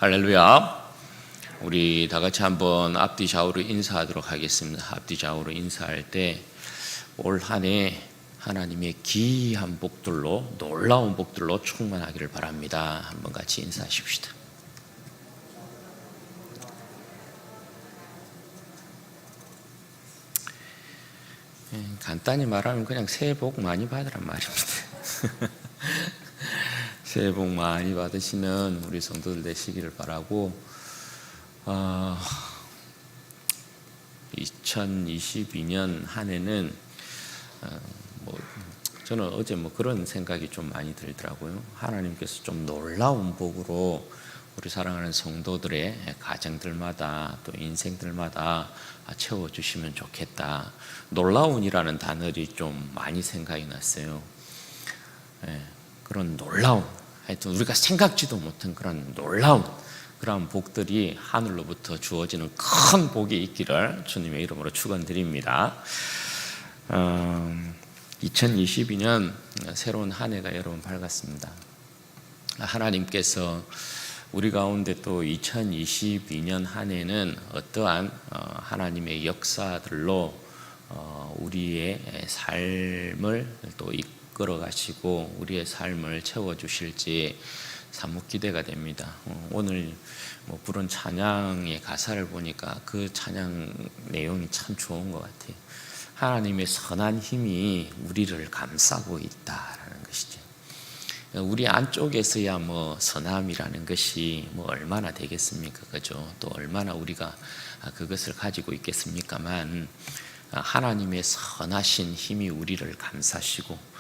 할렐루야. 우리 다 같이 한번 앞뒤 좌우로 인사하도록 하겠습니다. 앞뒤 좌우로 인사할 때 올 한 해 하나님의 기이한 복들로, 놀라운 복들로 충만하기를 바랍니다. 한번 같이 인사하십시다. 간단히 말하면 그냥 새해 복 많이 받으란 말입니다. 새해 복 많이 받으시는 우리 성도들 되시기를 바라고, 2022년 한 해는 저는 어제 그런 생각이 좀 많이 들더라고요. 하나님께서 좀 놀라운 복으로 우리 사랑하는 성도들의 가정들마다 또 인생들마다 채워주시면 좋겠다. 놀라운이라는 단어를 좀 많이 생각이 났어요. 그런 놀라운, 하여튼 우리가 생각지도 못한 그런 놀라운 그런 복들이 하늘로부터 주어지는 큰 복이 있기를 주님의 이름으로 축원드립니다. 2022년 새로운 한 해가 여러분 밝았습니다. 하나님께서 우리 가운데 또 2022년 한 해는 어떠한 하나님의 역사들로 우리의 삶을 또 이끌어 가시고 우리의 삶을 채워주실지 사뭇 기대가 됩니다. 오늘 부른 찬양의 가사를 보니까 그 찬양 내용이 참 좋은 것 같아요. 하나님의 선한 힘이 우리를 감싸고 있다라는 것이죠. 우리 안쪽에서야 선함이라는 것이 얼마나 되겠습니까? 그죠? 또 얼마나 우리가 그것을 가지고 있겠습니까만, 하나님의 선하신 힘이 우리를 감싸시고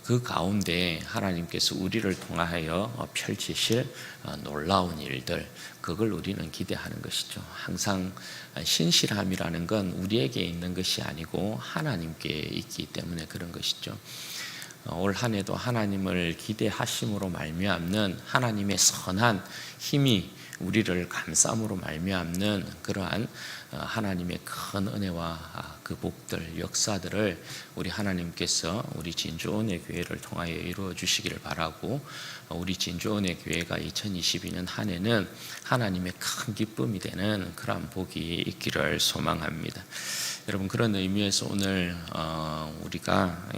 그 가운데 하나님께서 우리를 통하여 펼치실 놀라운 일들, 그걸 우리는 기대하는 것이죠. 항상 신실함이라는 건 우리에게 있는 것이 아니고 하나님께 있기 때문에 그런 것이죠. 올 한 해도 하나님을 기대하심으로 말미암는 하나님의 선한 힘이 우리를 감싸므로 말미암는 그러한 하나님의 큰 은혜와 그 복들, 역사들을 우리 하나님께서 우리 진주은혜 교회를 통하여 이루어 주시기를 바라고, 우리 진주은혜 교회가 2022년 한 해는 하나님의 큰 기쁨이 되는 그러한 복이 있기를 소망합니다. 여러분, 그런 의미에서 오늘 우리가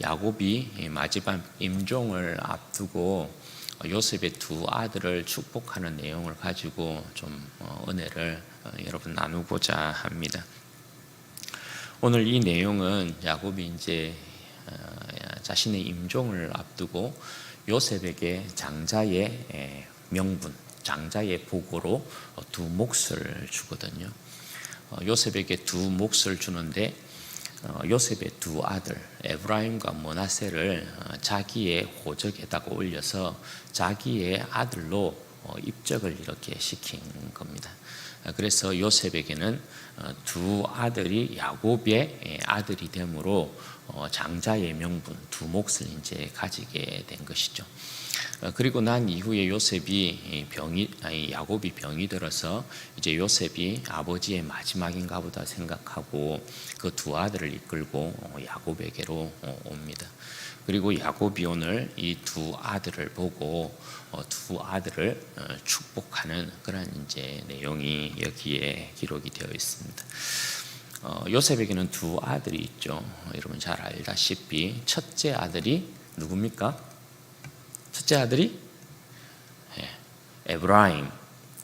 야곱이 마지막 임종을 앞두고 요셉의 두 아들을 축복하는 내용을 가지고 좀 은혜를 여러분 나누고자 합니다. 오늘 이 내용은 야곱이 이제 자신의 임종을 앞두고 요셉에게 장자의 명분, 장자의 복으로 두 몫을 주거든요. 요셉에게 두 몫을 주는데 요셉의 두 아들 에브라임과 므낫세를 자기의 호적에다가 올려서 자기의 아들로 입적을 이렇게 시킨 겁니다. 그래서 요셉에게는 두 아들이 야곱의 아들이 되므로 장자의 명분, 두 몫을 이제 가지게 된 것이죠. 그리고 난 이후에 야곱이 병이 들어서 이제 요셉이 아버지의 마지막인가 보다 생각하고 그 두 아들을 이끌고 야곱에게로 옵니다. 그리고 야곱이 오늘 이 두 아들을 보고 두 아들을 축복하는 그런 이제 내용이 여기에 기록이 되어 있습니다. 요셉에게는 두 아들이 있죠. 여러분 잘 알다시피 첫째 아들이 누굽니까? 첫째 아들이 에브라임,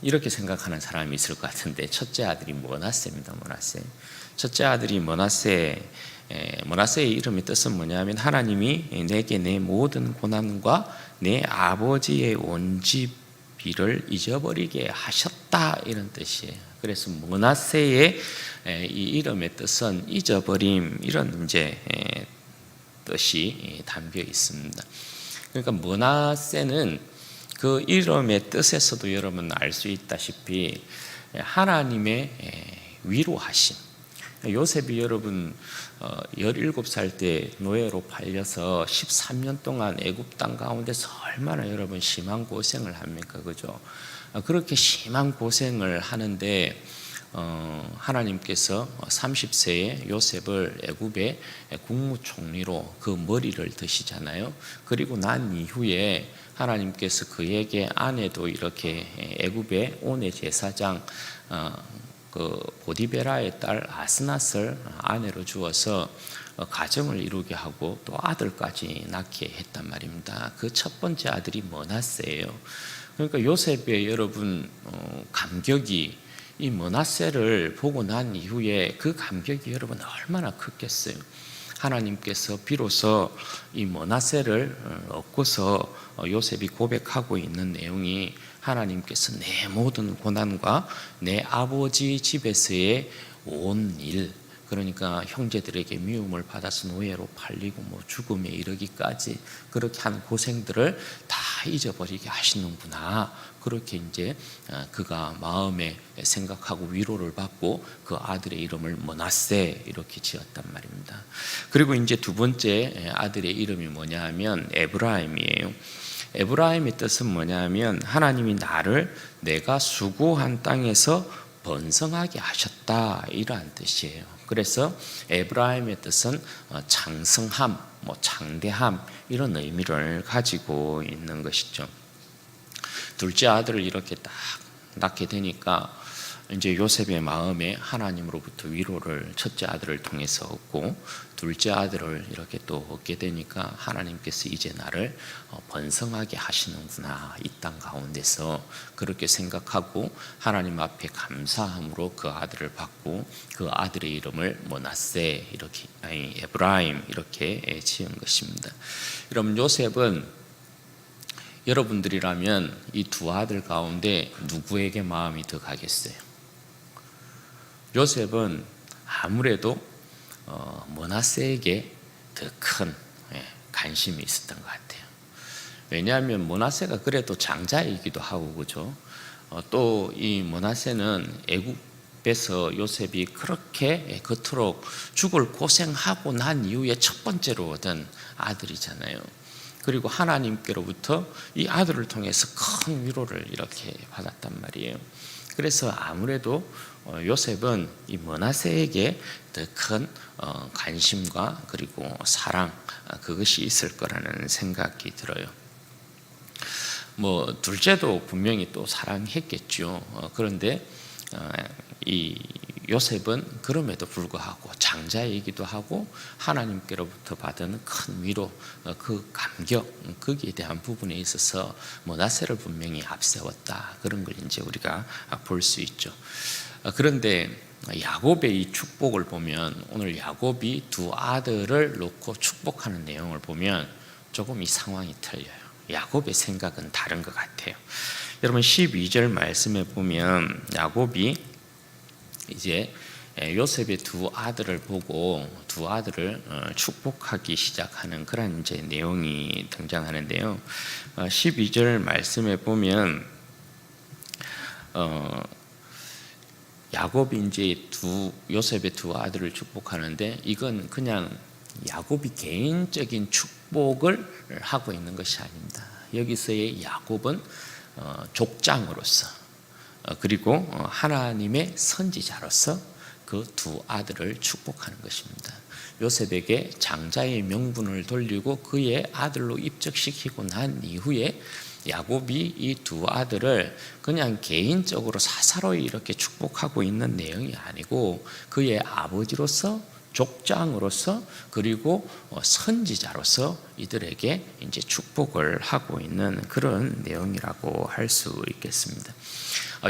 이렇게 생각하는 사람이 있을 것 같은데 첫째 아들이 므낫세입니다. 므낫세. 첫째 아들이 므낫세의 이름의 뜻은 뭐냐면 하나님이 내게 내 모든 고난과 내 아버지의 온 집을 잊어버리게 하셨다, 이런 뜻이에요. 그래서 므낫세의 이 이름의 뜻은 잊어버림, 이런 이제 뜻이 담겨 있습니다. 그러니까 므낫세는 그 이름의 뜻에서도 여러분 알 수 있다시피 하나님의 위로하심. 요셉이 여러분 17살 때 노예로 팔려서 13년 동안 애굽 땅 가운데서 얼마나 여러분 심한 고생을 합니까? 그죠? 그렇게 심한 고생을 하는데 하나님께서 30세에 요셉을 애굽의 국무총리로 그 머리를 드시잖아요. 그리고 난 이후에 하나님께서 그에게 아내도 이렇게 애굽의 온의 제사장 그 보디베라의 딸 아스낫을 아내로 주어서 가정을 이루게 하고 또 아들까지 낳게 했단 말입니다. 그 첫 번째 아들이 므낫세예요. 그러니까 요셉의 여러분 감격이 이 므낫세를 보고 난 이후에 그 감격이 여러분 얼마나 컸겠어요. 하나님께서 비로소 이 므낫세를 얻고서 요셉이 고백하고 있는 내용이 하나님께서 내 모든 고난과 내 아버지 집에서의 온 일, 그러니까 형제들에게 미움을 받아서 노예로 팔리고 뭐 죽음에 이르기까지 그렇게 한 고생들을 다 잊어버리게 하시는구나. 그렇게 이제 그가 마음에 생각하고 위로를 받고 그 아들의 이름을 므낫세 이렇게 지었단 말입니다. 그리고 이제 두 번째 아들의 이름이 뭐냐 하면 에브라임이에요. 에브라임의 뜻은 뭐냐 하면 하나님이 나를 내가 수고한 땅에서 번성하게 하셨다, 이러한 뜻이에요. 그래서 에브라임의 뜻은 장성함, 장대함, 이런 의미를 가지고 있는 것이죠. 둘째 아들을 이렇게 딱 낳게 되니까 이제 요셉의 마음에 하나님으로부터 위로를 첫째 아들을 통해서 얻고 둘째 아들을 이렇게 또 얻게 되니까 하나님께서 이제 나를 번성하게 하시는구나, 이 땅 가운데서 그렇게 생각하고 하나님 앞에 감사함으로 그 아들을 받고 그 아들의 이름을 므낫세 이렇게 에브라임 이렇게 지은 것입니다. 여러분, 요셉은 여러분들이라면 이 두 아들 가운데 누구에게 마음이 더 가겠어요? 요셉은 아무래도 므낫세에게 더 큰 관심이 있었던 것 같아요. 왜냐하면 므낫세가 그래도 장자이기도 하고, 그죠? 또 이 므낫세는 애굽에서 요셉이 그렇게 그토록 죽을 고생하고 난 이후에 첫 번째로 얻은 아들이잖아요. 그리고 하나님께로부터 이 아들을 통해서 큰 위로를 이렇게 받았단 말이에요. 그래서 아무래도 요셉은 이 므낫세에게 더 큰 관심과 그리고 사랑, 그것이 있을 거라는 생각이 들어요. 뭐 둘째도 분명히 또 사랑했겠죠. 그런데 이 요셉은 그럼에도 불구하고 장자이기도 하고 하나님께로부터 받은 큰 위로, 그 감격, 거기에 대한 부분에 있어서 므낫세를 분명히 앞세웠다, 그런 걸 이제 우리가 볼 수 있죠. 그런데 야곱의 이 축복을 보면, 오늘 야곱이 두 아들을 놓고 축복하는 내용을 보면 조금 이 상황이 틀려요. 야곱의 생각은 다른 것 같아요. 여러분 12절 말씀에 보면 야곱이 이제 요셉의 두 아들을 보고 두 아들을 축복하기 시작하는 그런 이제 내용이 등장하는데요. 12절 말씀에 보면 야곱이 이제 요셉의 두 아들을 축복하는데, 이건 그냥 야곱이 개인적인 축복을 하고 있는 것이 아닙니다. 여기서의 야곱은 족장으로서 그리고 하나님의 선지자로서 그 두 아들을 축복하는 것입니다. 요셉에게 장자의 명분을 돌리고 그의 아들로 입적시키고 난 이후에 야곱이 이 두 아들을 그냥 개인적으로 사사로이 이렇게 축복하고 있는 내용이 아니고 그의 아버지로서, 족장으로서, 그리고 선지자로서 이들에게 이제 축복을 하고 있는 그런 내용이라고 할 수 있겠습니다.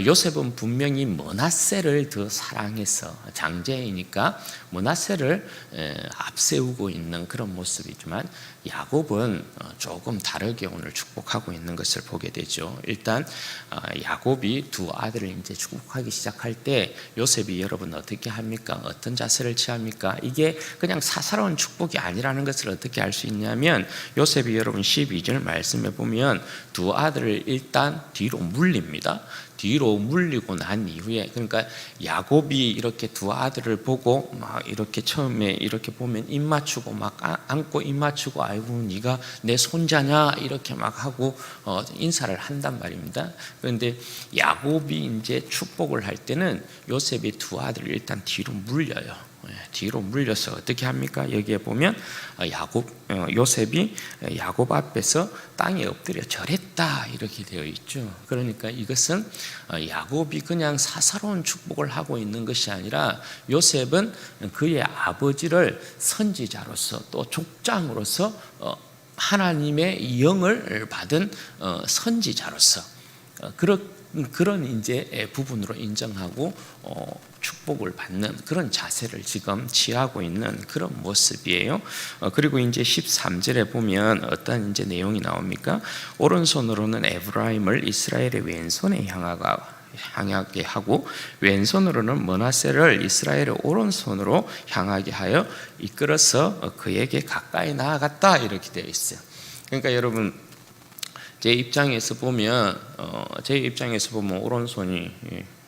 요셉은 분명히 므낫세를 더 사랑해서, 장자이니까 므낫세를 앞세우고 있는 그런 모습이지만 야곱은 조금 다르게 오늘 축복하고 있는 것을 보게 되죠. 일단 야곱이 두 아들을 이제 축복하기 시작할 때 요셉이 여러분 어떻게 합니까? 어떤 자세를 취합니까? 이게 그냥 사사로운 축복이 아니라는 것을 어떻게 알 수 있냐면 보면 요셉이 여러분 12절 말씀에 보면 두 아들을 일단 뒤로 물립니다. 뒤로 물리고 난 이후에, 그러니까 야곱이 이렇게 두 아들을 보고 막 이렇게 처음에 이렇게 보면 입 맞추고 막 안고 입 맞추고 아이고 네가 내 손자냐 이렇게 막 하고 인사를 한단 말입니다. 그런데 야곱이 이제 축복을 할 때는 요셉이 두 아들을 일단 뒤로 물려요. 뒤로 물려서 어떻게 합니까? 여기에 보면 요셉이 야곱 앞에서 땅에 엎드려 절했다 이렇게 되어 있죠. 그러니까 이것은 야곱이 그냥 사사로운 축복을 하고 있는 것이 아니라 요셉은 그의 아버지를 선지자로서 또 족장으로서 하나님의 영을 받은 선지자로서 그런 이제 부분으로 인정하고 축복을 받는 그런 자세를 지금 취하고 있는 그런 모습이에요. 그리고 이제 13절에 보면 어떤 이제 내용이 나옵니까? 오른손으로는 에브라임을 이스라엘의 왼손에 향하게 하고 왼손으로는 므낫세를 이스라엘의 오른손으로 향하게 하여 이끌어서 그에게 가까이 나아갔다 이렇게 되어 있어요. 그러니까 여러분 제 입장에서 보면 오른손이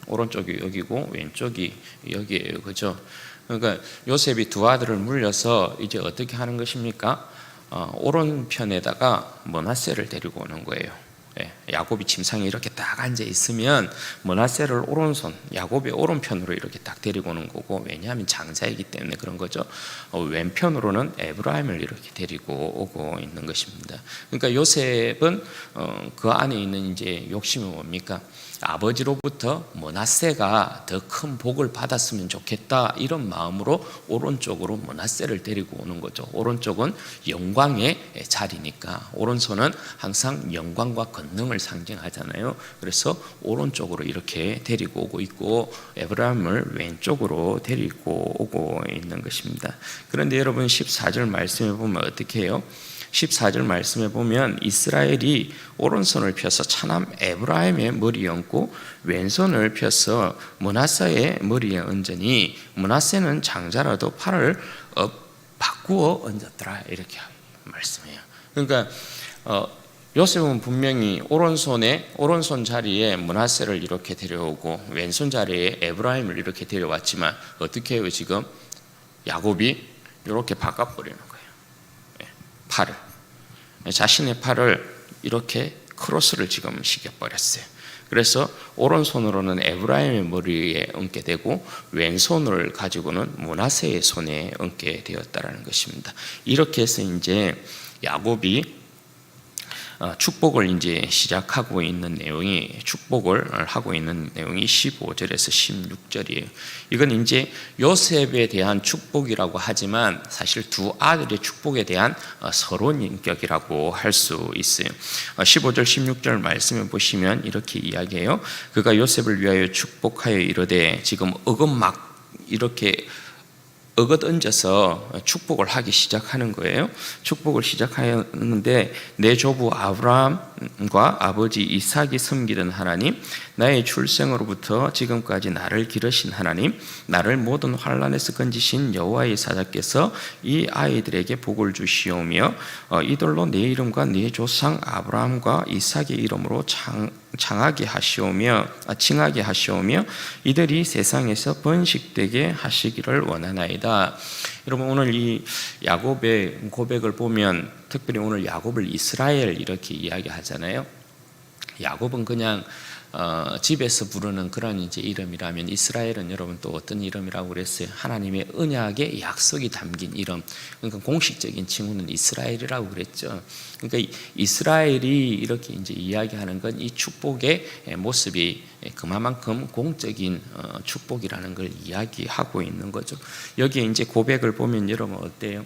오른쪽이 여기고 왼쪽이 여기예요, 그죠? 그러니까 요셉이 두 아들을 물려서 이제 어떻게 하는 것입니까? 오른편에다가 므낫세를 데리고 오는 거예요. 야곱이 침상에 이렇게 딱 앉아 있으면 므낫세를 오른손, 야곱의 오른편으로 이렇게 딱 데리고 오는 거고, 왜냐하면 장자이기 때문에 그런 거죠. 왼편으로는 에브라임을 이렇게 데리고 오고 있는 것입니다. 그러니까 요셉은 그 안에 있는 이제 욕심이 뭡니까? 아버지로부터 므낫세가 더 큰 복을 받았으면 좋겠다 이런 마음으로 오른쪽으로 므낫세를 데리고 오는 거죠. 오른쪽은 영광의 자리니까, 오른손은 항상 영광과 권능을 상징하잖아요. 그래서 오른쪽으로 이렇게 데리고 오고 있고 에브라임을 왼쪽으로 데리고 오고 있는 것입니다. 그런데 여러분 14절 말씀에 보면 어떻게 해요? 14절 말씀에 보면 이스라엘이 오른손을 펴서 차남 에브라임의 머리에 얹고 왼손을 펴서 므낫세의 머리에 얹으니 므낫세는 장자라도 팔을 바꾸어 얹었더라 이렇게 말씀해요. 그러니까 요셉은 분명히 오른손 자리에 므낫세를 이렇게 데려오고 왼손 자리에 에브라임을 이렇게 데려왔지만 어떻게 해요? 지금 야곱이 이렇게 바꿔버리는 거예요. 팔을, 자신의 팔을 이렇게 크로스를 지금 시켜버렸어요. 그래서 오른손으로는 에브라임의 머리에 얹게 되고 왼손을 가지고는 므낫세의 손에 얹게 되었다라는 것입니다. 이렇게 해서 이제 야곱이 축복을 이제 시작하고 있는 내용이, 축복을 하고 있는 내용이 15절에서 16절이에요. 이건 이제 요셉에 대한 축복이라고 하지만 사실 두 아들의 축복에 대한 서론 인격이라고 할 수 있어요. 15절 16절 말씀을 보시면 이렇게 이야기해요. 그가 요셉을 위하여 축복하여 이르되, 지금 막 이렇게 얹어서 축복을 하기 시작하는 거예요. 축복을 시작하였는데, 내 조부 아브라함과 아버지 이삭이 섬기던 하나님, 나의 출생으로부터 지금까지 나를 기르신 하나님, 나를 모든 환난에서 건지신 여호와의 사자께서 이 아이들에게 복을 주시오며 이들로 내 이름과 내 조상 아브라함과 이삭의 이름으로 칭하게 하시오며 이들이 세상에서 번식되게 하시기를 원하나이다. 여러분, 오늘 이 야곱의 고백을 보면, 특별히 오늘 야곱을 이스라엘 이렇게 이야기하잖아요. 야곱은 그냥 집에서 부르는 그런 이제 이름이라면, 이스라엘은 여러분 또 어떤 이름이라고 그랬어요? 하나님의 언약의 약속이 담긴 이름. 그러니까 공식적인 칭호는 이스라엘이라고 그랬죠. 그러니까 이스라엘이 이렇게 이제 이야기하는 건 이 축복의 모습이 그만큼 공적인 축복이라는 걸 이야기하고 있는 거죠. 여기에 이제 고백을 보면 여러분 어때요?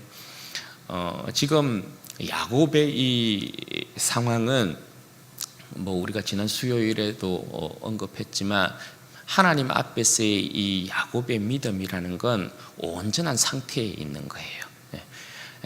지금 야곱의 이 상황은 우리가 지난 수요일에도 언급했지만, 하나님 앞에서의 이 야곱의 믿음이라는 건 온전한 상태에 있는 거예요.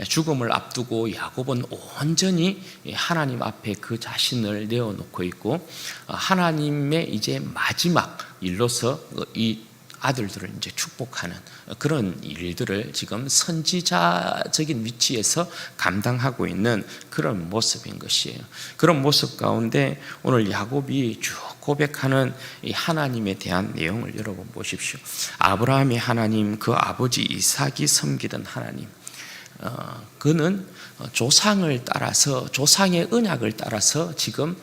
죽음을 앞두고 야곱은 온전히 하나님 앞에 그 자신을 내어놓고 있고, 하나님의 이제 마지막 일로서 이 아들들을 이제 축복하는 그런 일들을 지금 선지자적인 위치에서 감당하고 있는 그런 모습인 것이에요. 그런 모습 가운데 오늘 야곱이 쭉 고백하는 이 하나님에 대한 내용을 여러분 보십시오. 아브라함의 하나님, 그 아버지 이삭이 섬기던 하나님, 그는 조상을 따라서, 조상의 언약을 따라서 지금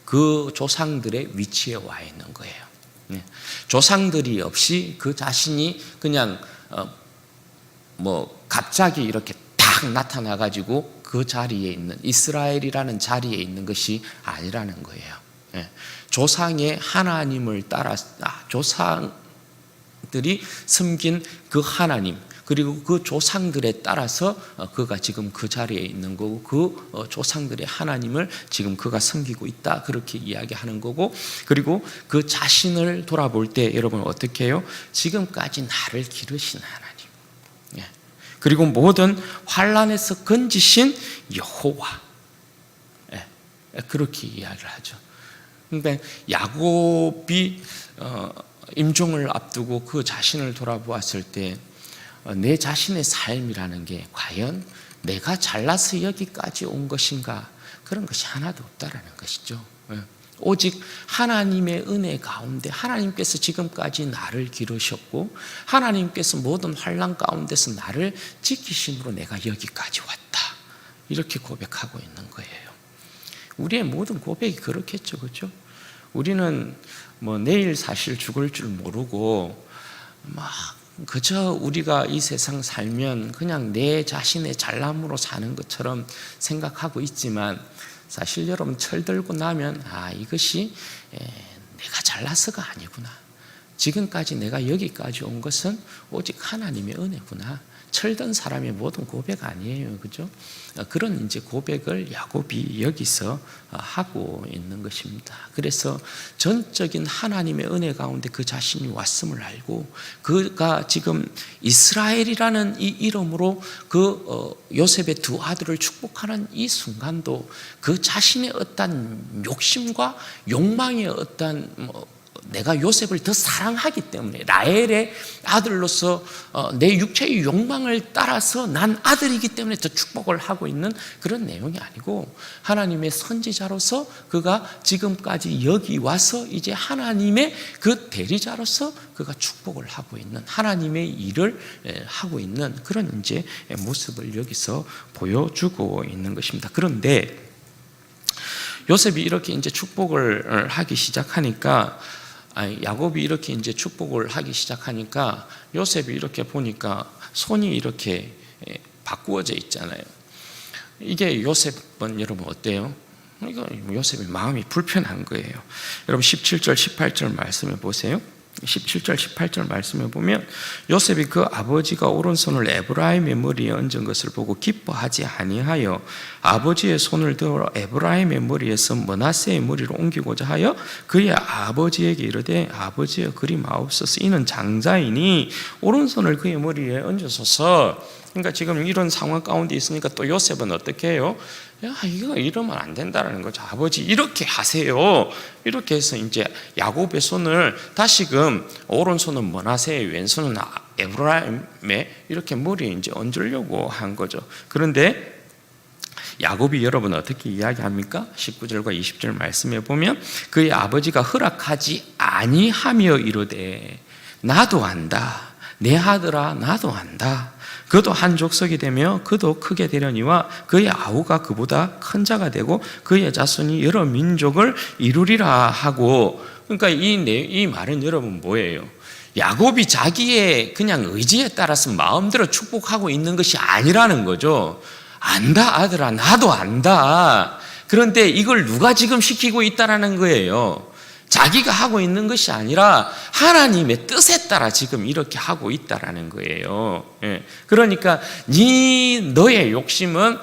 그 조상들의 위치에 와 있는 거예요. 조상들이 없이 그 자신이 그냥 갑자기 이렇게 딱 나타나 가지고 그 자리에 있는, 이스라엘이라는 자리에 있는 것이 아니라는 거예요. 조상의 하나님을 따라, 조상들이 섬긴 그 하나님, 그리고 그 조상들에 따라서 그가 지금 그 자리에 있는 거고, 그 조상들의 하나님을 지금 그가 섬기고 있다, 그렇게 이야기하는 거고, 그리고 그 자신을 돌아볼 때 여러분 어떻게 해요? 지금까지 나를 기르신 하나님, 그리고 모든 환난에서 건지신 여호와, 그렇게 이야기를 하죠. 그러니까 야곱이 임종을 앞두고 그 자신을 돌아보았을 때 내 자신의 삶이라는 게 과연 내가 잘나서 여기까지 온 것인가, 그런 것이 하나도 없다라는 것이죠. 오직 하나님의 은혜 가운데 하나님께서 지금까지 나를 기르셨고, 하나님께서 모든 환난 가운데서 나를 지키심으로 내가 여기까지 왔다, 이렇게 고백하고 있는 거예요. 우리의 모든 고백이 그렇겠죠, 그렇죠? 우리는 내일 사실 죽을 줄 모르고 그저 우리가 이 세상 살면 그냥 내 자신의 잘남으로 사는 것처럼 생각하고 있지만, 사실 여러분 철들고 나면 이것이 내가 잘나서가 아니구나, 지금까지 내가 여기까지 온 것은 오직 하나님의 은혜구나, 철든 사람의 모든 고백 아니에요, 그죠? 그런 이제 고백을 야곱이 여기서 하고 있는 것입니다. 그래서 전적인 하나님의 은혜 가운데 그 자신이 왔음을 알고, 그가 지금 이스라엘이라는 이 이름으로 그 요셉의 두 아들을 축복하는 이 순간도 그 자신의 어떤 욕심과 욕망의 어떤 내가 요셉을 더 사랑하기 때문에, 라헬의 아들로서 내 육체의 욕망을 따라서 난 아들이기 때문에 더 축복을 하고 있는 그런 내용이 아니고, 하나님의 선지자로서 그가 지금까지 여기 와서 이제 하나님의 그 대리자로서 그가 축복을 하고 있는, 하나님의 일을 하고 있는 그런 이제 모습을 여기서 보여주고 있는 것입니다. 그런데 요셉이 이렇게 이제 축복을 하기 시작하니까, 야곱이 이렇게 이제 축복을 하기 시작하니까 요셉이 이렇게 보니까 손이 이렇게 바꾸어져 있잖아요. 이게 요셉은 여러분 어때요? 이거 요셉의 마음이 불편한 거예요. 여러분 17절 18절 말씀해 보세요. 17절 18절 말씀해 보면, 요셉이 그 아버지가 오른손을 에브라임의 머리에 얹은 것을 보고 기뻐하지 아니하여 아버지의 손을 들어 에브라임의 머리에서 므낫세의 머리로 옮기고자 하여 그의 아버지에게 이르되, 아버지여 그리 마옵소서, 이는 장자이니 오른손을 그의 머리에 얹으소서. 그러니까 지금 이런 상황 가운데 있으니까 또 요셉은 어떻게 해요? 이거 이러면 안 된다는 거죠. 아버지 이렇게 하세요. 이렇게 해서 이제 야곱의 손을 다시금, 오른손은 므낫세의, 왼손은 에브라임의 이렇게 머리에 이제 얹으려고 한 거죠. 그런데 야곱이 여러분 어떻게 이야기합니까? 19절과 20절 말씀에 보면, 그의 아버지가 허락하지 아니하며 이르되, 나도 안다, 내 아들아 나도 안다. 그도 한 족속이 되며 그도 크게 되려니와 그의 아우가 그보다 큰 자가 되고 그의 자손이 여러 민족을 이루리라 하고. 그러니까 이 말은 여러분 뭐예요? 야곱이 자기의 그냥 의지에 따라서 마음대로 축복하고 있는 것이 아니라는 거죠. 안다 아들아, 나도 안다. 그런데 이걸 누가 지금 시키고 있다라는 거예요? 자기가 하고 있는 것이 아니라 하나님의 뜻에 따라 지금 이렇게 하고 있다라는 거예요. 그러니까 너의 욕심은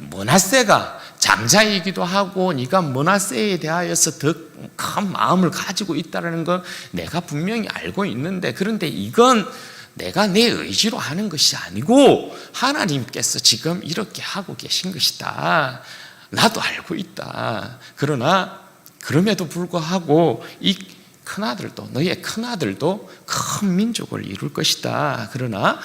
므낫세가 장자이기도 하고, 네가 므낫세에 대하여서 더 큰 마음을 가지고 있다라는 건 내가 분명히 알고 있는데, 그런데 이건 내가 내 의지로 하는 것이 아니고 하나님께서 지금 이렇게 하고 계신 것이다. 나도 알고 있다. 그러나 그럼에도 불구하고 이 큰아들도, 너희의 큰아들도 큰 민족을 이룰 것이다. 그러나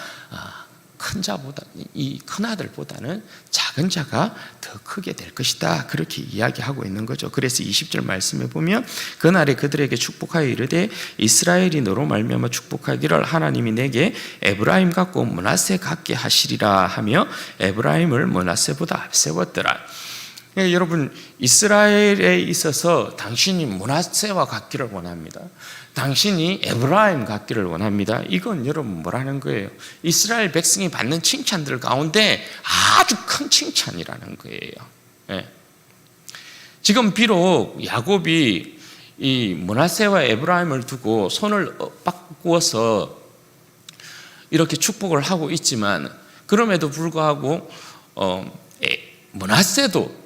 큰 자보다, 이 큰아들보다는 작은 자가 더 크게 될 것이다. 그렇게 이야기하고 있는 거죠. 그래서 20절 말씀에 보면 그날에 그들에게 축복하여 이르되 이스라엘이 너로 말미암아 축복하기를 하나님이 내게 에브라임 같고 므낫세 같게 하시리라 하며 에브라임을 므낫세보다 앞세웠더라. 여러분, 이스라엘에 있어서 당신이 므낫세와 같기를 원합니다. 당신이 에브라임 같기를 원합니다. 이건 여러분 뭐라는 거예요? 이스라엘 백성이 받는 칭찬들 가운데 아주 큰 칭찬이라는 거예요. 네. 지금 비록 야곱이 이 므낫세와 에브라임을 두고 손을 바꾸어서 이렇게 축복을 하고 있지만, 그럼에도 불구하고 므낫세도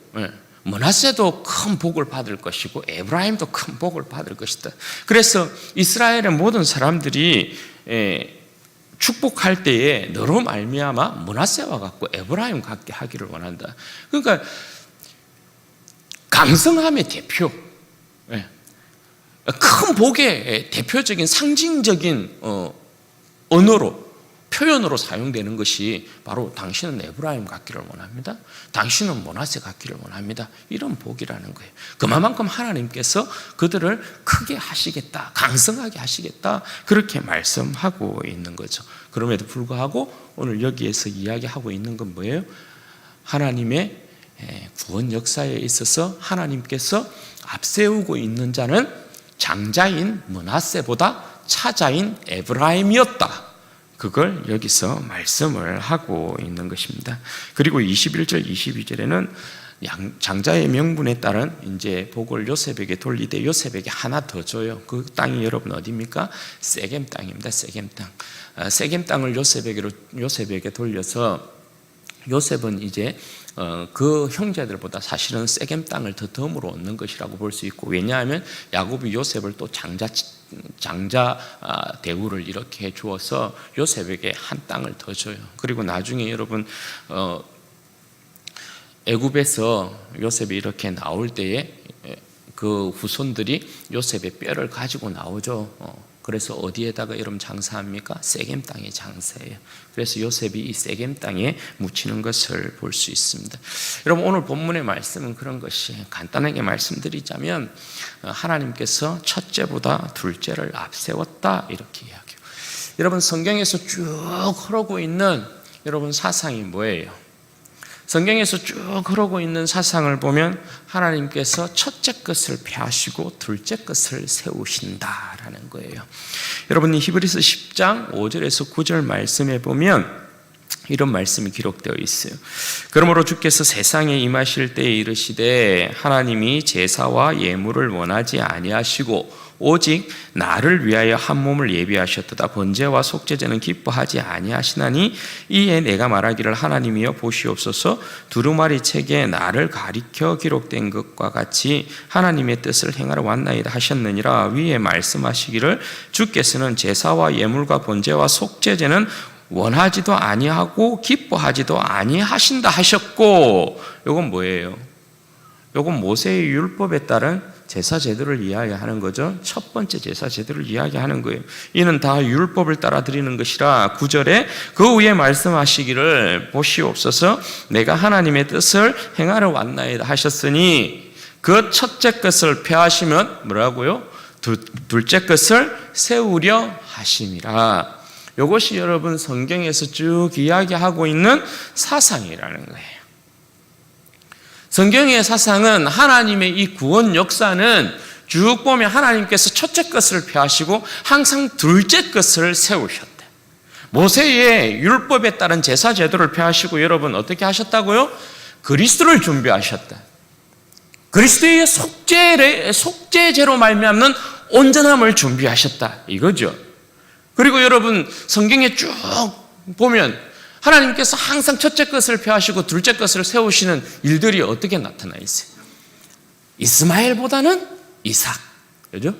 큰 복을 받을 것이고 에브라임도 큰 복을 받을 것이다. 그래서 이스라엘의 모든 사람들이 축복할 때에 너로 말미암아 므낫세와 같고 에브라임 같게 하기를 원한다. 그러니까 강성함의 대표, 큰 복의 대표적인 상징적인 언어로, 표현으로 사용되는 것이 바로 당신은 에브라임 같기를 원합니다. 당신은 므낫세 같기를 원합니다. 이런 복이라는 거예요. 그만큼 하나님께서 그들을 크게 하시겠다, 강성하게 하시겠다, 그렇게 말씀하고 있는 거죠. 그럼에도 불구하고 오늘 여기에서 이야기하고 있는 건 뭐예요? 하나님의 구원 역사에 있어서 하나님께서 앞세우고 있는 자는 장자인 므낫세보다 차자인 에브라임이었다. 그걸 여기서 말씀을 하고 있는 것입니다. 그리고 21절, 22절에는 장자의 명분에 따른 이제 복을 요셉에게 돌리되 요셉에게 하나 더 줘요. 그 땅이 여러분 어디입니까? 세겜 땅입니다. 세겜 땅. 세겜 땅을 요셉에게 돌려서 요셉은 이제 그 형제들보다 사실은 세겜 땅을 더 덤으로 얻는 것이라고 볼 수 있고, 왜냐하면 야곱이 요셉을 또 장자 대우를 이렇게 주어서 요셉에게 한 땅을 더 줘요. 그리고 나중에 여러분 애굽에서 요셉이 이렇게 나올 때에 그 후손들이 요셉의 뼈를 가지고 나오죠. 그래서 어디에다가 여러분 장사합니까? 세겜 땅에 장사해요. 그래서 요셉이 이 세겜 땅에 묻히는 것을 볼 수 있습니다. 여러분, 오늘 본문의 말씀은 그런 것이, 간단하게 말씀드리자면 하나님께서 첫째보다 둘째를 앞세웠다, 이렇게 이야기해요. 여러분, 성경에서 쭉 흐르고 있는 여러분 사상이 뭐예요? 성경에서 쭉 흐르고 있는 사상을 보면 하나님께서 첫째 것을 폐하시고 둘째 것을 세우신다라는 거예요. 여러분, 히브리서 10장 5절에서 9절 말씀에 보면 이런 말씀이 기록되어 있어요. 그러므로 주께서 세상에 임하실 때에 이르시되 하나님이 제사와 예물을 원하지 아니하시고 오직 나를 위하여 한 몸을 예비하셨도다. 번제와 속죄제는 기뻐하지 아니하시나니 이에 내가 말하기를 하나님이여 보시옵소서, 두루마리 책에 나를 가리켜 기록된 것과 같이 하나님의 뜻을 행하러 왔나이다 하셨느니라. 위에 말씀하시기를 주께서는 제사와 예물과 번제와 속죄제는 원하지도 아니하고 기뻐하지도 아니하신다 하셨고, 이건 뭐예요? 이건 모세의 율법에 따른 제사 제도를 이야기하는 거죠. 첫 번째 제사 제도를 이야기하는 거예요. 이는 다 율법을 따라 드리는 것이라. 9절에 그 후에 말씀하시기를 보시옵소서, 내가 하나님의 뜻을 행하러 왔나이다 하셨으니, 그 첫째 것을 폐하시면 뭐라고요? 둘째 것을 세우려 하심이라. 이것이 여러분 성경에서 쭉 이야기하고 있는 사상이라는 거예요. 성경의 사상은, 하나님의 이 구원 역사는 쭉 보면 하나님께서 첫째 것을 폐하시고 항상 둘째 것을 세우셨대. 모세의 율법에 따른 제사 제도를 폐하시고 여러분 어떻게 하셨다고요? 그리스도를 준비하셨다. 그리스도의 속죄제로 말미암는 온전함을 준비하셨다, 이거죠. 그리고 여러분 성경에 쭉 보면 하나님께서 항상 첫째 것을 폐하시고 둘째 것을 세우시는 일들이 어떻게 나타나 있어요? 이스마엘보다는 이삭, 그죠?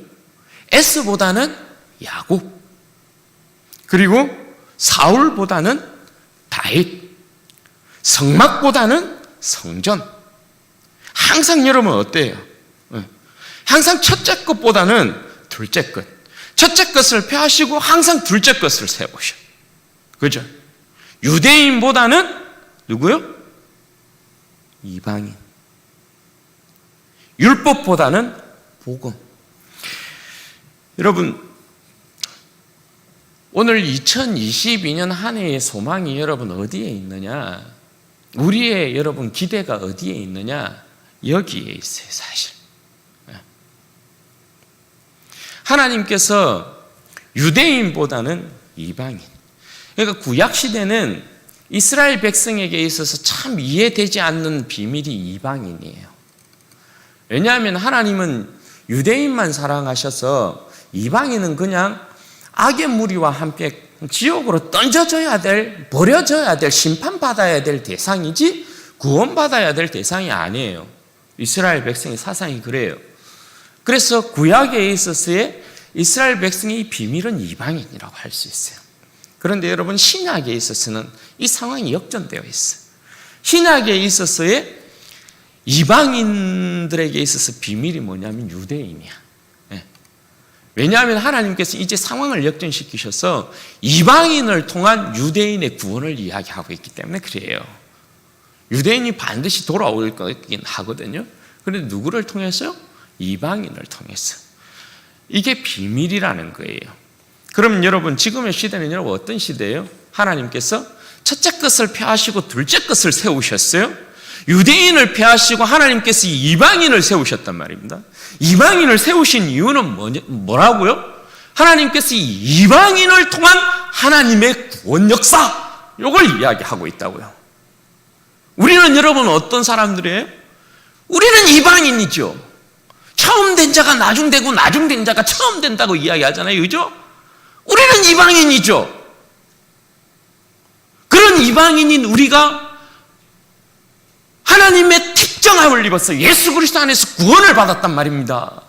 에스보다는 야곱, 그리고 사울보다는 다윗, 성막보다는 성전. 항상 여러분 어때요? 항상 첫째 것보다는 둘째 것, 첫째 것을 폐하시고 항상 둘째 것을 세우셔. 그죠? 유대인보다는 누구요? 이방인. 율법보다는 복음. 여러분, 오늘 2022년 한 해의 소망이 여러분 어디에 있느냐? 우리의 여러분 기대가 어디에 있느냐? 여기에 있어요, 사실. 하나님께서 유대인보다는 이방인. 그러니까 구약시대는 이스라엘 백성에게 있어서 참 이해되지 않는 비밀이 이방인이에요. 왜냐하면 하나님은 유대인만 사랑하셔서 이방인은 그냥 악의 무리와 함께 지옥으로 던져져야 될, 버려져야 될, 심판받아야 될 대상이지 구원받아야 될 대상이 아니에요. 이스라엘 백성의 사상이 그래요. 그래서 구약에 있어서의 이스라엘 백성의 비밀은 이방인이라고 할 수 있어요. 그런데 여러분 신약에 있어서는 이 상황이 역전되어 있어요. 신약에 있어서의 이방인들에게 있어서 비밀이 뭐냐면 유대인이야. 왜냐하면 하나님께서 이제 상황을 역전시키셔서 이방인을 통한 유대인의 구원을 이야기하고 있기 때문에 그래요. 유대인이 반드시 돌아올 거긴 하거든요. 그런데 누구를 통해서요? 이방인을 통해서. 이게 비밀이라는 거예요. 그럼 여러분 지금의 시대는 여러분 어떤 시대예요? 하나님께서 첫째 것을 폐하시고 둘째 것을 세우셨어요. 유대인을 폐하시고 하나님께서 이방인을 세우셨단 말입니다. 이방인을 세우신 이유는 뭐라고요? 하나님께서 이방인을 통한 하나님의 구원 역사, 이걸 이야기하고 있다고요. 우리는 여러분 어떤 사람들이에요? 우리는 이방인이죠. 처음 된 자가 나중 되고 나중 된 자가 처음 된다고 이야기하잖아요. 그죠? 우리는 이방인이죠. 그런 이방인인 우리가 하나님의 특정함을 입어서 예수 그리스도 안에서 구원을 받았단 말입니다.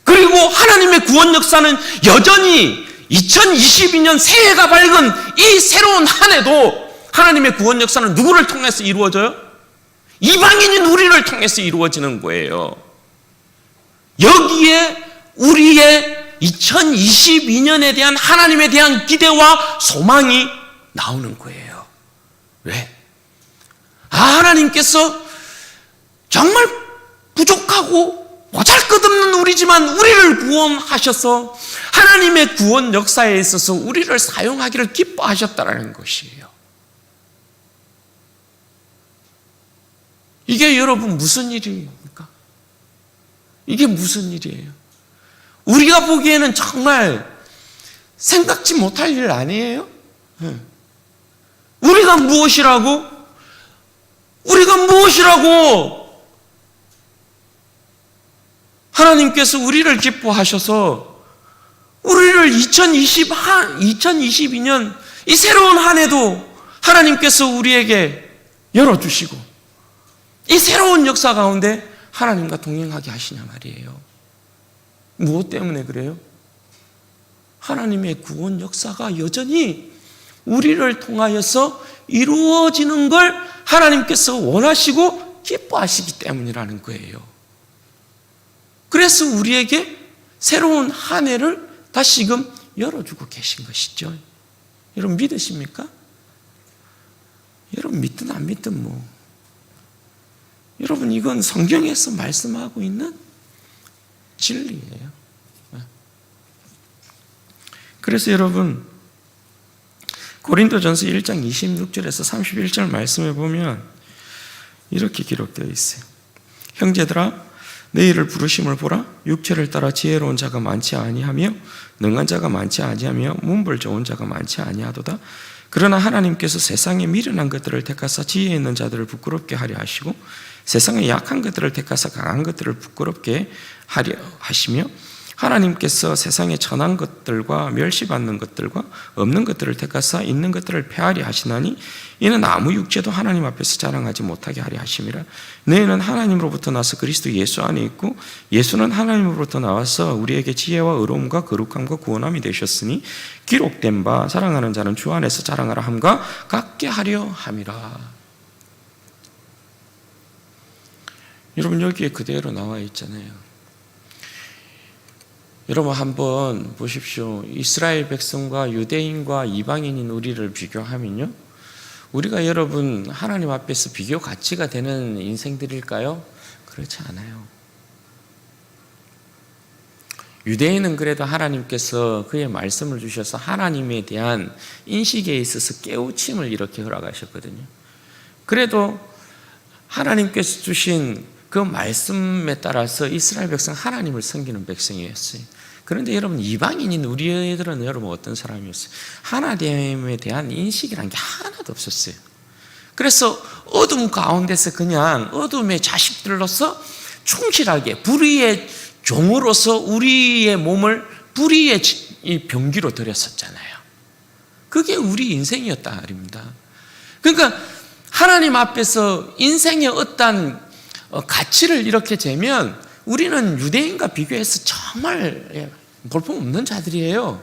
그리고 하나님의 구원 역사는 여전히 2022년 새해가 밝은 이 새로운 한 해도 하나님의 구원 역사는 누구를 통해서 이루어져요? 이방인인 우리를 통해서 이루어지는 거예요. 여기에 우리의 2022년에 대한 하나님에 대한 기대와 소망이 나오는 거예요. 왜? 하나님께서 정말 부족하고 보잘것없는 우리지만 우리를 구원하셔서 하나님의 구원 역사에 있어서 우리를 사용하기를 기뻐하셨다는 것이에요. 이게 여러분 무슨 일입니까? 이게 무슨 일이에요? 우리가 보기에는 정말 생각지 못할 일 아니에요? 우리가 무엇이라고 하나님께서 우리를 기뻐하셔서 우리를 2022년 이 새로운 한 해도 하나님께서 우리에게 열어주시고 이 새로운 역사 가운데 하나님과 동행하게 하시냐 말이에요. 무엇 때문에 그래요? 하나님의 구원 역사가 여전히 우리를 통하여서 이루어지는 걸 하나님께서 원하시고 기뻐하시기 때문이라는 거예요. 그래서 우리에게 새로운 한 해를 다시금 열어주고 계신 것이죠. 여러분 믿으십니까? 여러분 믿든 안 믿든 여러분 이건 성경에서 말씀하고 있는 진리예요. 그래서 여러분 고린도전서 1장 26절에서 31절 말씀에 보면 이렇게 기록되어 있어요. 형제들아 너희를 부르심을 보라. 육체를 따라 지혜로운 자가 많지 아니하며 능한 자가 많지 아니하며 문벌 좋은 자가 많지 아니하도다. 그러나 하나님께서 세상에 미련한 것들을 택하사 지혜 있는 자들을 부끄럽게 하려 하시고 세상에 약한 것들을 택하사 강한 것들을 부끄럽게 하려 하시며 하나님께서 세상에 천한 것들과 멸시받는 것들과 없는 것들을 택하사 있는 것들을 폐하려 하시나니 이는 아무 육체도 하나님 앞에서 자랑하지 못하게 하려 하심이라. 너희는 하나님으로부터 나서 그리스도 예수 안에 있고 예수는 하나님으로부터 나와서 우리에게 지혜와 의로움과 거룩함과 구원함이 되셨으니 기록된 바 사랑하는 자는 주 안에서 자랑하라 함과 같게 하려 함이라. 여러분 여기에 그대로 나와 있잖아요. 여러분 한번 보십시오. 이스라엘 백성과 유대인과 이방인인 우리를 비교하면요, 우리가 여러분 하나님 앞에서 비교 가치가 되는 인생들일까요? 그렇지 않아요. 유대인은 그래도 하나님께서 그의 말씀을 주셔서 하나님에 대한 인식에 있어서 깨우침을 이렇게 허락하셨거든요. 그래도 하나님께서 주신 그 말씀에 따라서 이스라엘 백성 하나님을 섬기는 백성이었어요. 그런데 여러분 이방인인 우리들은 여러분 어떤 사람이었어요? 하나님에 대한 인식이란 게 하나도 없었어요. 그래서 어둠 가운데서 그냥 어둠의 자식들로서 충실하게 불의의 종으로서 우리의 몸을 불의의 병기로 드렸었잖아요. 그게 우리 인생이었다 말입니다. 그러니까 하나님 앞에서 인생의 어떤 가치를 이렇게 재면 우리는 유대인과 비교해서 정말 볼품없는 자들이에요.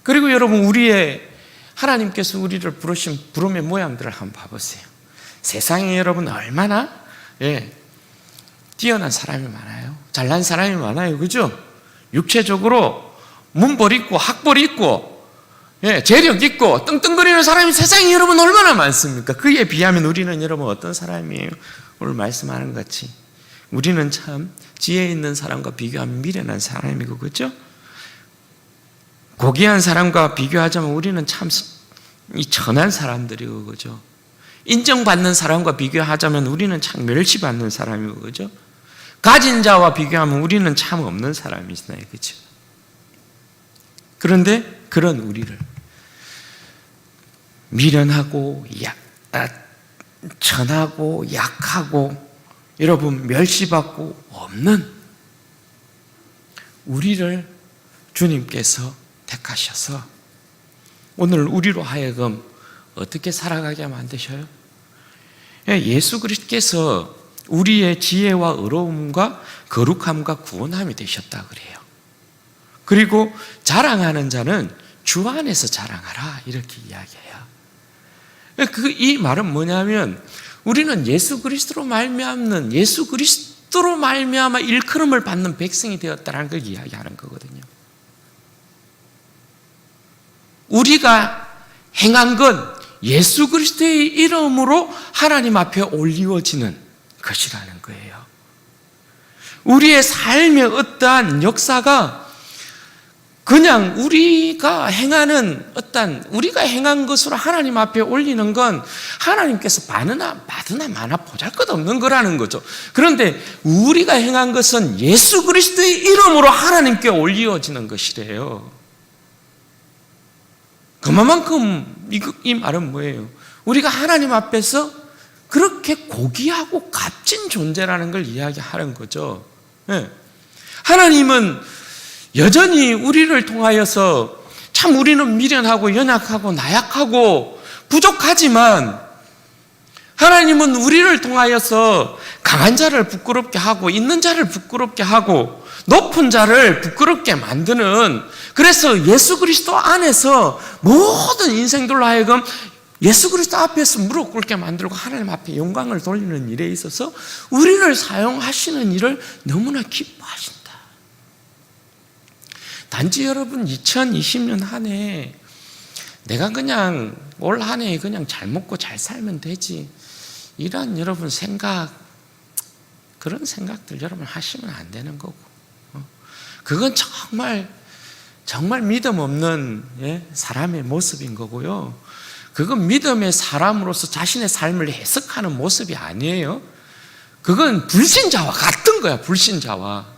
그리고 여러분 우리의 하나님께서 우리를 부르신 부름의 모양들을 한번 봐보세요. 세상에 여러분 얼마나 뛰어난 사람이 많아요. 잘난 사람이 많아요. 그죠? 육체적으로 문벌 있고 학벌 있고 재력 있고 떵떵거리는 사람이 세상에 여러분 얼마나 많습니까? 그에 비하면 우리는 여러분 어떤 사람이에요? 오늘 말씀하는 것 같이 우리는 참 지혜 있는 사람과 비교하면 미련한 사람이고, 그죠? 고귀한 사람과 비교하자면 우리는 참 천한 사람들이고, 그죠? 인정받는 사람과 비교하자면 우리는 참 멸시받는 사람이고, 그죠? 가진 자와 비교하면 우리는 참 없는 사람이잖아요, 그죠? 그런데 그런 우리를 미련하고 천하고 약하고 여러분 멸시받고 없는 우리를 주님께서 택하셔서 오늘 우리로 하여금 어떻게 살아가게 만드셔요? 예수 그리스도께서 우리의 지혜와 의로움과 거룩함과 구원함이 되셨다 그래요. 그리고 자랑하는 자는 주 안에서 자랑하라 이렇게 이야기해요. 이 말은 뭐냐면 우리는 예수 그리스도로 말미암는 예수 그리스도로 말미암아 일컬음을 받는 백성이 되었다는 걸 이야기하는 거거든요. 우리가 행한 건 예수 그리스도의 이름으로 하나님 앞에 올리워지는 것이라는 거예요. 우리의 삶의 어떠한 역사가 그냥 우리가 행한 것으로 하나님 앞에 올리는 건 하나님께서 받으나 마나 보잘것없는 거라는 거죠. 그런데 우리가 행한 것은 예수 그리스도의 이름으로 하나님께 올리워지는 것이래요. 그만큼 이 말은 뭐예요? 우리가 하나님 앞에서 그렇게 고귀하고 값진 존재라는 걸 이야기하는 거죠. 하나님은 여전히 우리를 통하여서 참 우리는 미련하고 연약하고 나약하고 부족하지만 하나님은 우리를 통하여서 강한 자를 부끄럽게 하고 있는 자를 부끄럽게 하고 높은 자를 부끄럽게 만드는, 그래서 예수 그리스도 안에서 모든 인생들로 하여금 예수 그리스도 앞에서 무릎 꿇게 만들고 하나님 앞에 영광을 돌리는 일에 있어서 우리를 사용하시는 일을 너무나 기뻐하신다. 단지 여러분 2020년 한 해 내가 그냥 올 한 해 그냥 잘 먹고 잘 살면 되지, 이런 여러분 그런 생각들 여러분 하시면 안 되는 거고, 그건 정말 믿음 없는 사람의 모습인 거고요. 그건 믿음의 사람으로서 자신의 삶을 해석하는 모습이 아니에요. 그건 불신자와 같은 거야. 불신자와.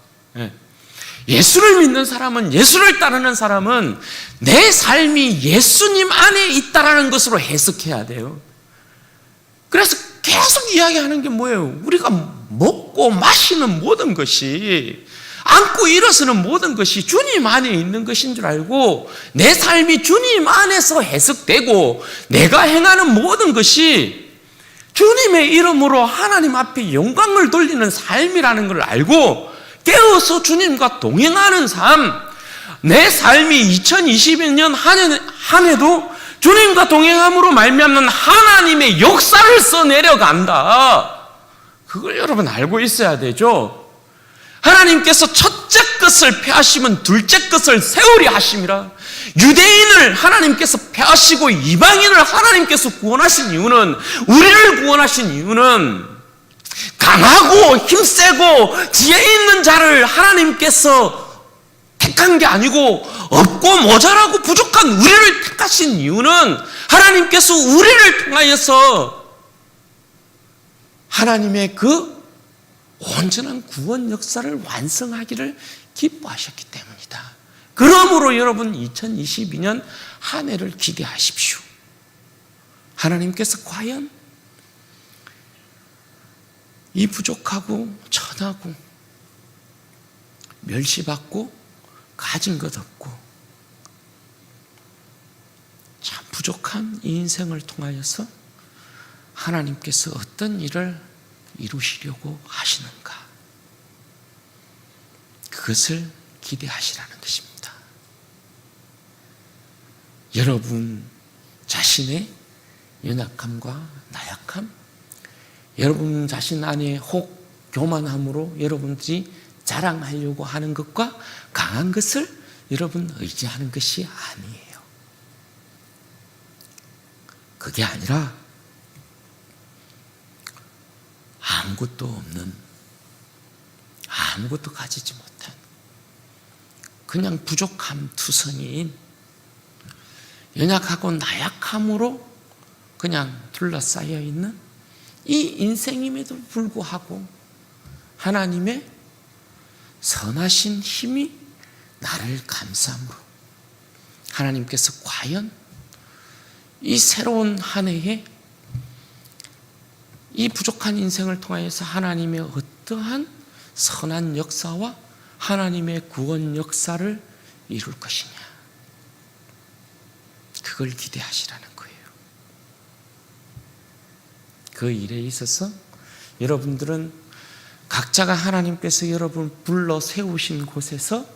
예수를 믿는 사람은, 예수를 따르는 사람은 내 삶이 예수님 안에 있다라는 것으로 해석해야 돼요. 그래서 계속 이야기하는 게 뭐예요? 우리가 먹고 마시는 모든 것이, 앉고 일어서는 모든 것이 주님 안에 있는 것인 줄 알고 내 삶이 주님 안에서 해석되고 내가 행하는 모든 것이 주님의 이름으로 하나님 앞에 영광을 돌리는 삶이라는 걸 알고 깨어서 주님과 동행하는 삶, 내 삶이 2021년 한 해도 주님과 동행함으로 말미암는 하나님의 역사를 써내려간다. 그걸 여러분 알고 있어야 되죠. 하나님께서 첫째 것을 패하시면 둘째 것을 세우리 하심이라. 유대인을 하나님께서 패하시고 이방인을 하나님께서 구원하신 이유는, 우리를 구원하신 이유는 강하고 힘세고 지혜 있는 자를 하나님께서 택한 게 아니고 없고 모자라고 부족한 우리를 택하신 이유는 하나님께서 우리를 통하여서 하나님의 그 온전한 구원 역사를 완성하기를 기뻐하셨기 때문이다. 그러므로 여러분 2022년 한 해를 기대하십시오. 하나님께서 과연 이 부족하고 천하고 멸시받고 가진 것 없고 참 부족한 이 인생을 통하여서 하나님께서 어떤 일을 이루시려고 하시는가, 그것을 기대하시라는 것입니다. 여러분 자신의 연약함과 나약함, 여러분 자신 안에 혹 교만함으로 여러분들이 자랑하려고 하는 것과 강한 것을 여러분 의지하는 것이 아니에요. 그게 아니라 아무것도 없는, 아무것도 가지지 못한 그냥 부족함 투성이인, 연약하고 나약함으로 그냥 둘러싸여 있는 이 인생임에도 불구하고 하나님의 선하신 힘이 나를 감싸므로 하나님께서 과연 이 새로운 한 해에 이 부족한 인생을 통하여서 하나님의 어떠한 선한 역사와 하나님의 구원 역사를 이룰 것이냐, 그걸 기대하시라는 거예요. 그 일에 있어서 여러분들은 각자가 하나님께서 여러분을 불러 세우신 곳에서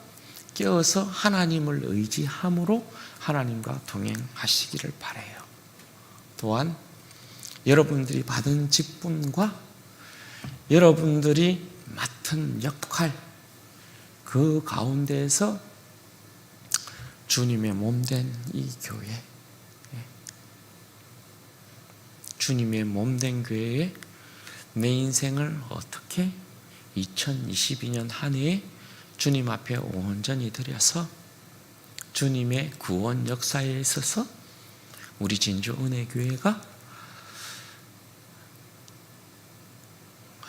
깨어서 하나님을 의지함으로 하나님과 동행하시기를 바라요. 또한 여러분들이 받은 직분과 여러분들이 맡은 역할, 그 가운데에서 주님의 몸된 이 교회, 주님의 몸된 교회에 내 인생을 어떻게 2022년 한 해에 주님 앞에 온전히 드려서 주님의 구원 역사에 있어서 우리 진주은혜교회가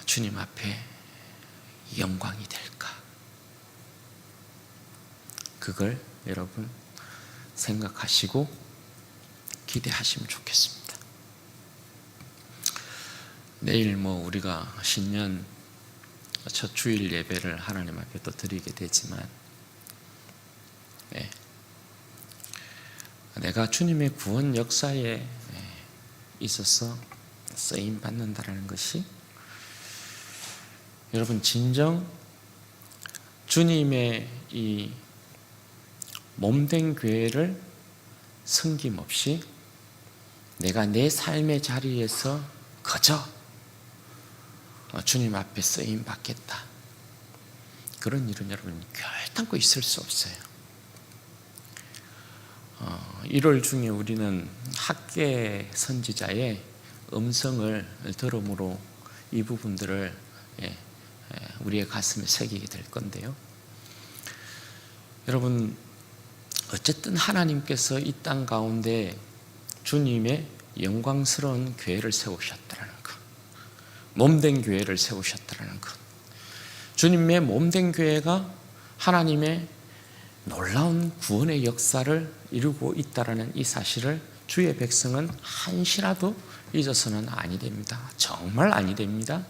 주님 앞에 영광이 될까? 그걸 여러분 생각하시고 기대하시면 좋겠습니다. 내일 우리가 신년 첫 주일 예배를 하나님 앞에 또 드리게 되지만, 내가 주님의 구원 역사에 있어서 쓰임 받는다라는 것이 여러분 진정 주님의 이 몸된 교회를 섬김없이 내가 내 삶의 자리에서 그저 주님 앞에 쓰임 받겠다, 그런 일은 여러분 결단코 있을 수 없어요. 1월 중에 우리는 학계 선지자의 음성을 들음으로 이 부분들을 우리의 가슴에 새기게 될 건데요. 여러분 어쨌든 하나님께서 이 땅 가운데 주님의 영광스러운 교회를 세우셨다라는 것, 몸된 교회를 세우셨다라는 것, 주님의 몸된 교회가 하나님의 놀라운 구원의 역사를 이루고 있다라는 이 사실을 주의 백성은 한시라도 잊어서는 아니 됩니다. 정말 아니 됩니다.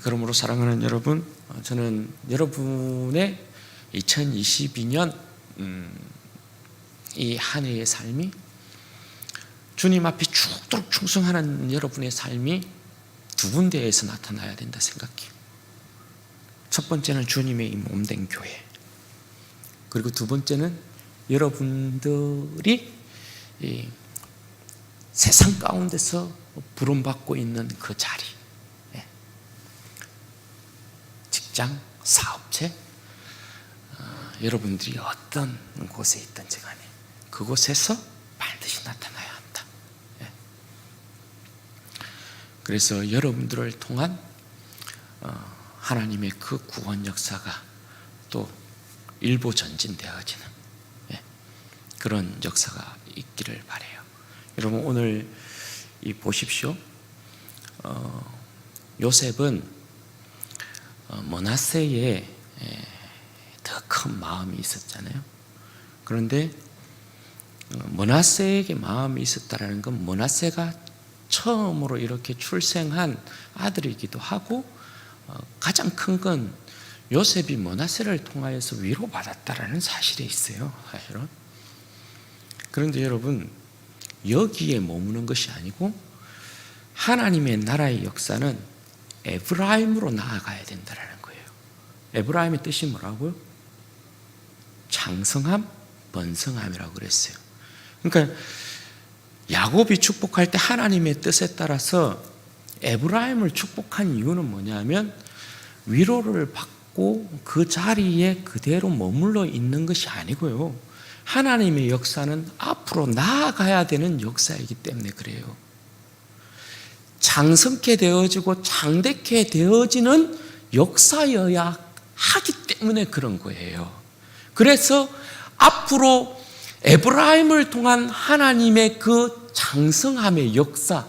그러므로 사랑하는 여러분, 저는 여러분의 2022년 이 한 해의 삶이 주님 앞에 죽도록 충성하는 여러분의 삶이 두 군데에서 나타나야 된다 생각해요. 첫 번째는 주님의 이 몸된 교회, 그리고 두 번째는 여러분들이 이 세상 가운데서 부름받고 있는 그 자리, 직장, 사업체, 여러분들이 어떤 곳에 있든지 간에 그곳에서 반드시 나타나야 한다. 그래서 여러분들을 통한 하나님의 그 구원 역사가 또 일부 전진되어지는 그런 역사가 있기를 바라요. 여러분 오늘 보십시오. 요셉은 므낫세에 더 큰 마음이 있었잖아요. 그런데 므낫세에게 마음이 있었다라는 건 므낫세가 처음으로 이렇게 출생한 아들이기도 하고 가장 큰 건 요셉이 므낫세를 통하여서 위로받았다라는 사실이 있어요. 사실은. 그런데 여러분 여기에 머무는 것이 아니고 하나님의 나라의 역사는 에브라임으로 나아가야 된다는 거예요. 에브라임의 뜻이 뭐라고요? 장성함, 번성함이라고 그랬어요. 그러니까 야곱이 축복할 때 하나님의 뜻에 따라서 에브라임을 축복한 이유는 뭐냐면 위로를 받고 그 자리에 그대로 머물러 있는 것이 아니고요. 하나님의 역사는 앞으로 나아가야 되는 역사이기 때문에 그래요. 장성케 되어지고 장대케 되어지는 역사여야 하기 때문에 그런 거예요. 그래서 앞으로 에브라임을 통한 하나님의 그 장성함의 역사,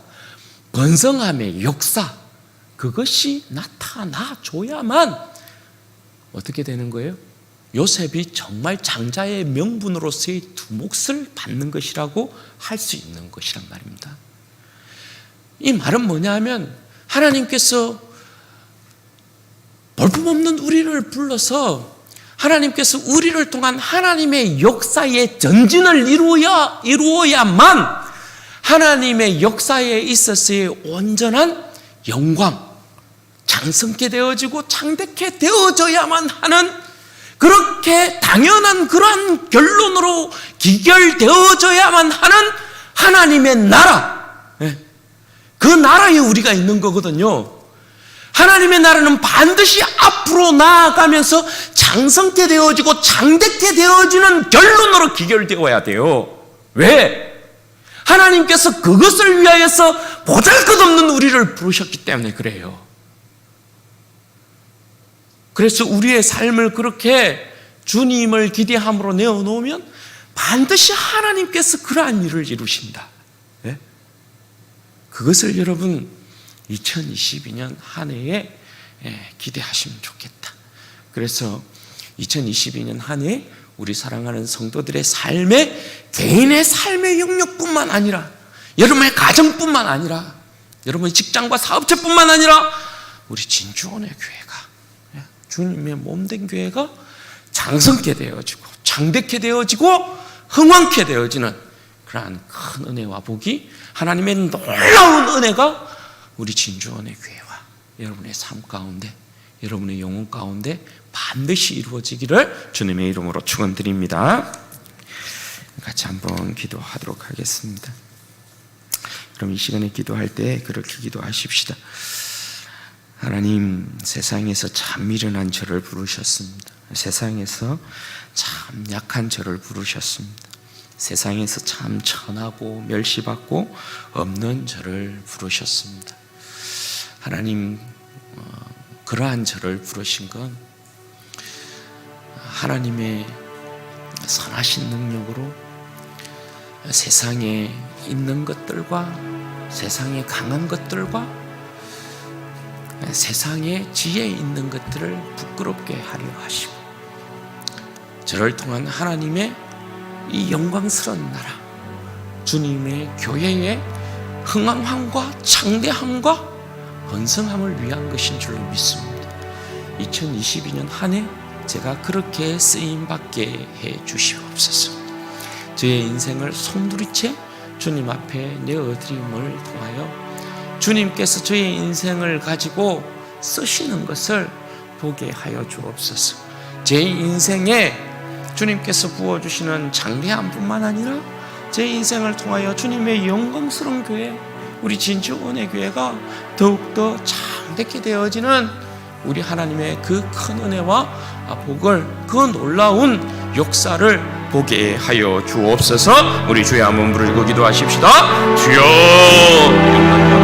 번성함의 역사, 그것이 나타나줘야만 어떻게 되는 거예요? 요셉이 정말 장자의 명분으로서의 두 몫을 받는 것이라고 할 수 있는 것이란 말입니다. 이 말은 뭐냐면 하나님께서 볼품없는 우리를 불러서 하나님께서 우리를 통한 하나님의 역사의 전진을 이루어야만 하나님의 역사에 있어서의 온전한 영광, 장성케 되어지고 장대케 되어져야만 하는 그렇게 당연한 그러한 결론으로 기결되어져야만 하는 하나님의 나라, 그 나라에 우리가 있는 거거든요. 하나님의 나라는 반드시 앞으로 나아가면서 장성케 되어지고 장대케 되어지는 결론으로 기결되어야 돼요. 왜? 하나님께서 그것을 위하여서 보잘것없는 우리를 부르셨기 때문에 그래요. 그래서 우리의 삶을 그렇게 주님을 기대함으로 내어놓으면 반드시 하나님께서 그러한 일을 이루신다. 네? 그것을 여러분 2022년 한 해에 기대하시면 좋겠다. 그래서 2022년 한 해 우리 사랑하는 성도들의 삶에 개인의 삶의 영역뿐만 아니라 여러분의 가정뿐만 아니라 여러분의 직장과 사업체뿐만 아니라 우리 진주원의 교회가 주님의 몸된 교회가 장성케 되어지고 장대케 되어지고 흥왕케 되어지는 그러한 큰 은혜와 복이 하나님의 놀라운 은혜가 우리 진주원의 교회와 여러분의 삶 가운데 여러분의 영혼 가운데 반드시 이루어지기를 주님의 이름으로 축원드립니다. 같이 한번 기도하도록 하겠습니다. 그럼 이 시간에 기도할 때 그렇게 기도하십시다. 하나님, 세상에서 참 미련한 저를 부르셨습니다. 세상에서 참 약한 저를 부르셨습니다. 세상에서 참 천하고 멸시받고 없는 저를 부르셨습니다. 하나님, 그러한 저를 부르신 건 하나님의 선하신 능력으로 세상에 있는 것들과 세상에 강한 것들과 세상에 지혜 있는 것들을 부끄럽게 하려 하시고 저를 통한 하나님의 이 영광스러운 나라 주님의 교회의 흥왕함과 창대함과 번성함을 위한 것인 줄로 믿습니다. 2022년 한 해 제가 그렇게 쓰임받게 해 주시옵소서. 저의 인생을 송두리째 주님 앞에 내어드림을 통하여 주님께서 저의 인생을 가지고 쓰시는 것을 보게 하여 주옵소서. 제 인생에 주님께서 부어주시는 장대함뿐만 아니라 제 인생을 통하여 주님의 영광스러운 교회 우리 진주원의 교회가 더욱더 장대케 되어지는 우리 하나님의 그 큰 은혜와 복을, 그 놀라운 역사를 보게 하여 주옵소서. 우리 주의 한번 부르고 기도하십시다. 주여.